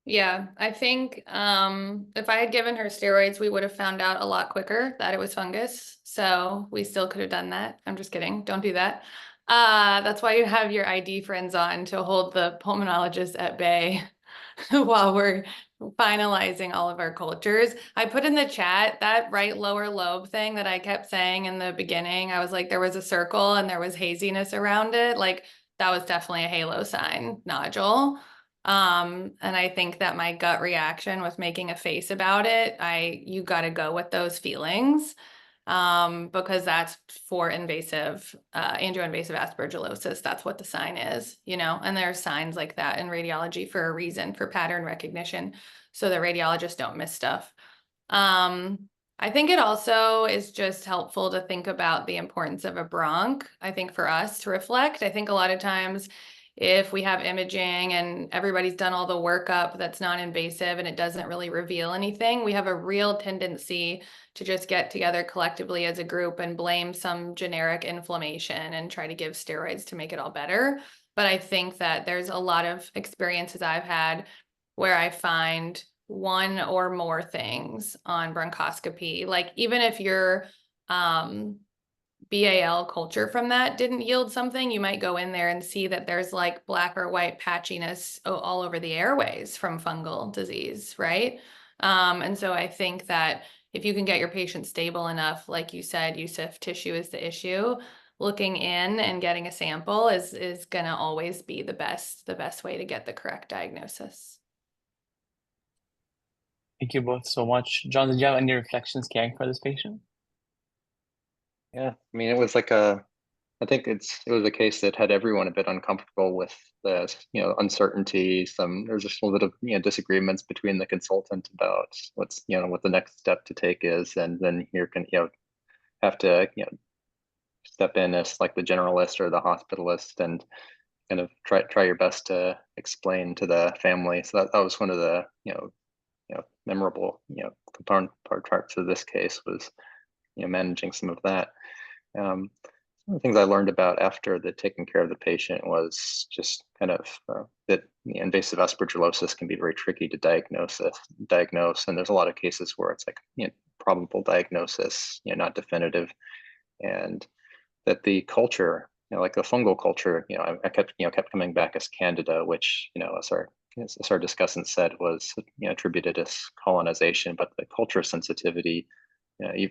B: Yeah, I think if I had given her steroids, we would have found out a lot quicker that it was fungus. So we still could have done that. I'm just kidding. Don't do that. That's why you have your ID friends on to hold the pulmonologist at bay while we're finalizing all of our cultures. I put in the chat that right lower lobe thing that I kept saying in the beginning. I was like, there was a circle and there was haziness around it. Like that was definitely a halo sign nodule. And I think that my gut reaction was making a face about it. You got to go with those feelings, because that's for invasive, angioinvasive aspergillosis. That's what the sign is, and there are signs like that in radiology for a reason, for pattern recognition, so that radiologists don't miss stuff. I think it also is just helpful to think about the importance of a bronch. I think for us to reflect, I think a lot of times if we have imaging and everybody's done all the workup that's non-invasive and it doesn't really reveal anything, we have a real tendency to just get together collectively as a group and blame some generic inflammation and try to give steroids to make it all better. But I think that there's a lot of experiences I've had where I find one or more things on bronchoscopy. Like even if your BAL culture from that didn't yield something, you might go in there and see that there's like black or white patchiness all over the airways from fungal disease, right? And so I think that if you can get your patient stable enough, like you said, Yusuf, tissue is the issue. Looking in and getting a sample is going to always be the best way to get the correct diagnosis.
A: Thank you both so much. John, did you have any reflections caring for this patient?
D: Yeah, I mean, it was like I think it was a case that had everyone a bit uncomfortable with the, uncertainty. There's just a little bit of, disagreements between the consultant about what the next step to take is. And then you can, have to, step in as like the generalist or the hospitalist and kind of try your best to explain to the family. So that was one of the, memorable, component parts of this case was, managing some of that. Some of the things I learned about after taking care of the patient was just kind of that invasive aspergillosis can be very tricky to diagnose, and there's a lot of cases where it's like probable diagnosis, not definitive, and that the culture, like the fungal culture, I kept coming back as Candida, which as our discussant said was attributed as colonization, but the culture sensitivity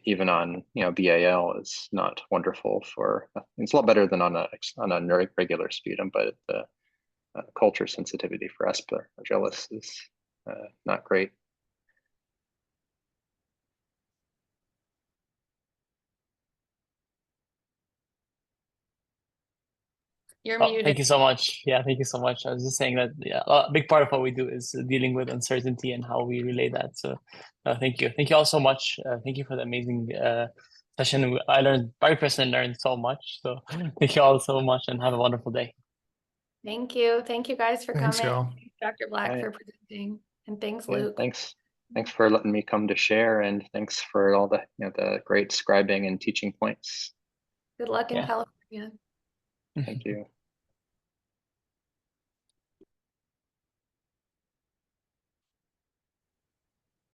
D: even on BAL is not wonderful for. It's a lot better than on a regular sputum, but the culture sensitivity for aspergillus is not great.
B: You're muted.
A: Thank you so much. Yeah, thank you so much. I was just saying that a big part of what we do is dealing with uncertainty and how we relay that. So thank you. Thank you all so much. Thank you for the amazing session. I learned, very personally learned so much. So thank you all so much and have a wonderful day.
B: Thank you. Thank you guys for
C: Thanks,
B: coming.
C: y'all.
B: Thanks, Dr. Black, for presenting. And thanks, Luke.
D: Thanks for letting me come to share, and thanks for all the the great scribing and teaching points.
B: Good luck in California.
D: Thank you.